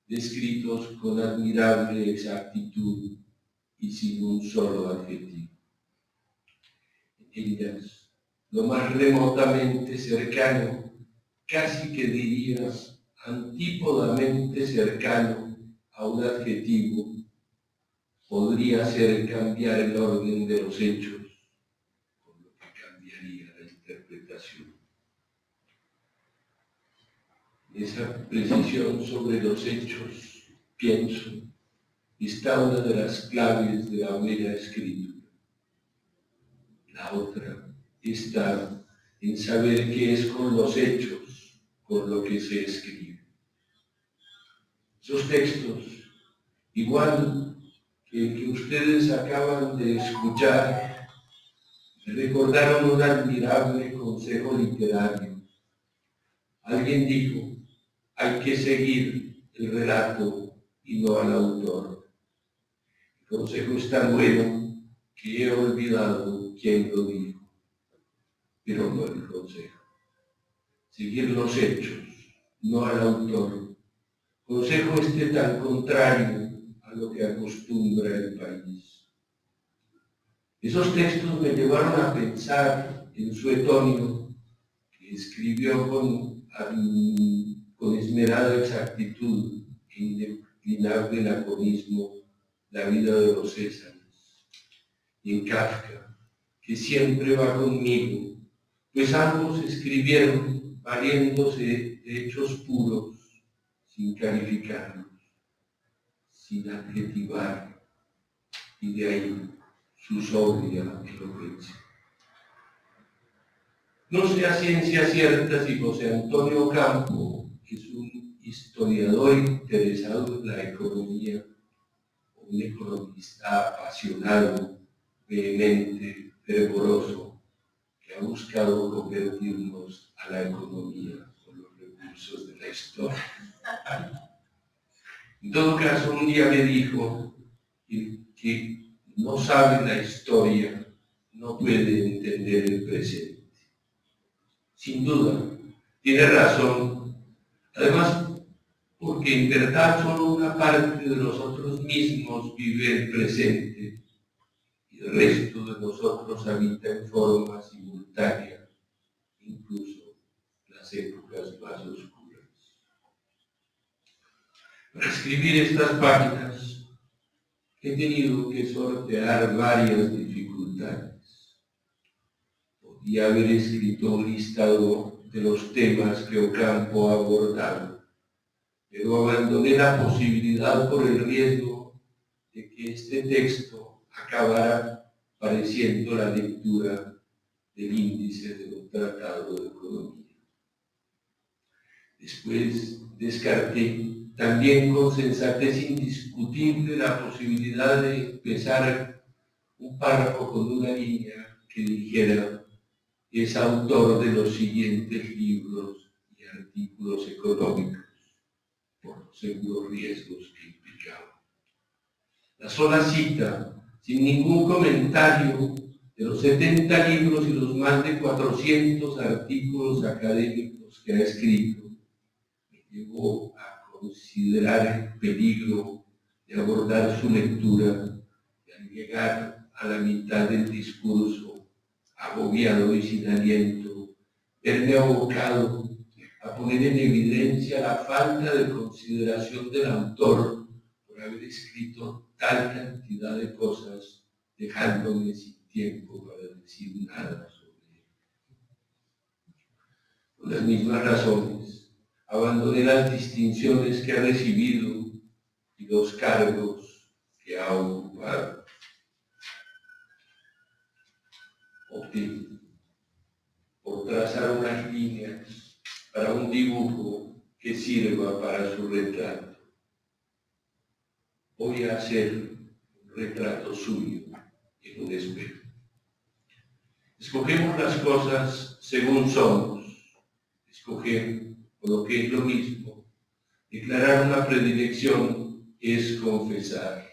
descritos con admirable exactitud y sin un solo adjetivo. En ellas, lo más remotamente cercano casi que diría antípodamente cercano a un adjetivo, podría ser cambiar el orden de los hechos, por lo que cambiaría la interpretación. Esa precisión sobre los hechos, pienso, está una de las claves de la buena escritura. La otra está en saber qué es con los hechos, con lo que se escribe. Esos textos, igual que el que ustedes acaban de escuchar, me recordaron un admirable consejo literario. Alguien dijo, hay que seguir el relato y no al autor. El consejo es tan bueno que he olvidado quién lo dijo, pero no el consejo. Seguir los hechos, no al autor. Consejo tan contrario a lo que acostumbra el país. Esos textos me llevaron a pensar en Suetonio, que escribió con esmerada exactitud e indeclinable laconismo la vida de los Césares, y en Kafka, que siempre va conmigo, pues ambos escribieron valiéndose de hechos puros, sin calificarlos, sin adjetivar, y de ahí su sobria elocuencia. No sé a ciencia cierta si José Antonio Campo es un historiador interesado en la economía, o un economista apasionado, vehemente, fervoroso, que ha buscado convertirnos a la economía con los recursos de la historia. En todo caso, un día me dijo que no sabe la historia, no puede entender el presente. Sin duda, tiene razón. Además, porque en verdad solo una parte de nosotros mismos vive el presente y el resto de nosotros habita en forma simultánea, incluso las épocas más oscuras. Para escribir estas páginas he tenido que sortear varias dificultades. Podía haber escrito un listado de los temas que Ocampo ha abordado, pero abandoné la posibilidad por el riesgo de que este texto acabara pareciendo la lectura del índice de un tratado de economía. Después descarté también con sensatez indiscutible la posibilidad de empezar un párrafo con una línea que dijera: es autor de los siguientes libros y artículos económicos, por los seguros riesgos que implicaba. La sola cita, sin ningún comentario, de los 70 libros y los más de 400 artículos académicos que ha escrito, me llevó a considerar el peligro de abordar su lectura y al llegar a la mitad del discurso, agobiado y sin aliento, verme abocado a poner en evidencia la falta de consideración del autor por haber escrito tal cantidad de cosas, dejándome sin tiempo para decir nada sobre él. Por las mismas razones, abandoné las distinciones que ha recibido y los cargos que ha ocupado. Opté por trazar unas líneas para un dibujo que sirva para su retrato. Voy a hacer un retrato suyo en un espejo. Escogemos las cosas según somos. Escoger, o lo que es lo mismo, declarar una predilección es confesar.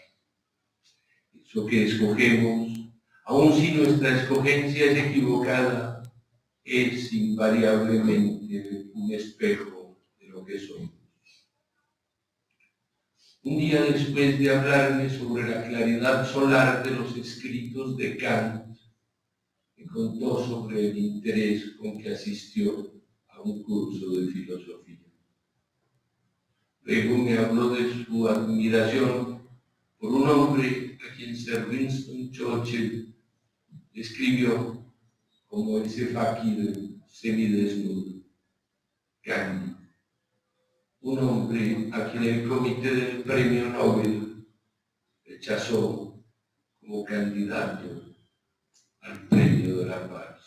Eso que escogemos, aun si nuestra escogencia es equivocada, es invariablemente un espejo de lo que somos. Un día después de hablarme sobre la claridad solar de los escritos de Kant, me contó sobre el interés con que asistió a a un curso de filosofía. Luego me habló de su admiración por un hombre a quien Sir Winston Churchill describió como ese fakir semidesnudo, Gandhi. Un hombre a quien el comité del premio Nobel rechazó como candidato al premio de la paz.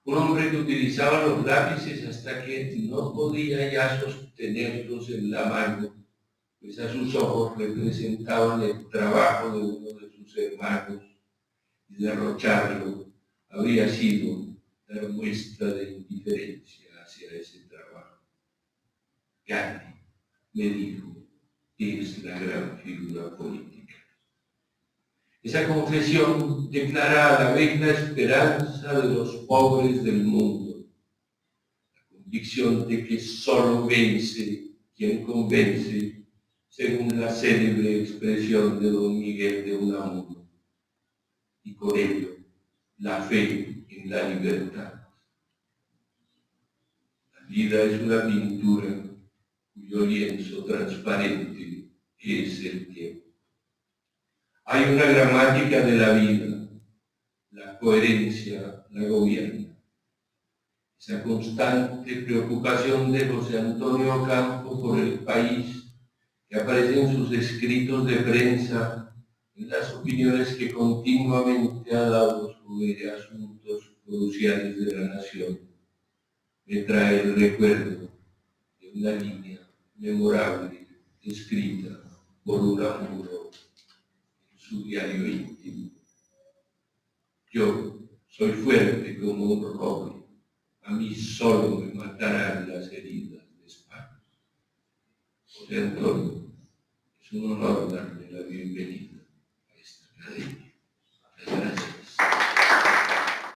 Un hombre que utilizaba los lápices hasta que no podía ya sostenerlos en la mano, pues a sus ojos representaban el trabajo de uno de sus hermanos, y derrocharlo habría sido dar muestra de indiferencia hacia ese trabajo. Gandhi, me dijo, es la gran figura política. Esa confesión declara a la vez la esperanza de los pobres del mundo, la convicción de que solo vence quien convence, según la célebre expresión de don Miguel de Unamuno, y con ello la fe en la libertad. La vida es una pintura cuyo lienzo transparente es el tiempo. Hay una gramática de la vida, la coherencia la gobierna. Esa constante preocupación de José Antonio Campo por el país, que aparece en sus escritos de prensa, en las opiniones que continuamente ha dado sobre asuntos cruciales de la nación, me trae el recuerdo de una línea memorable escrita por Unamuno en su diario íntimo. Yo soy fuerte como un roble, a mí solo me matarán las heridas de España. José Antonio, es un honor darle la bienvenida a esta academia.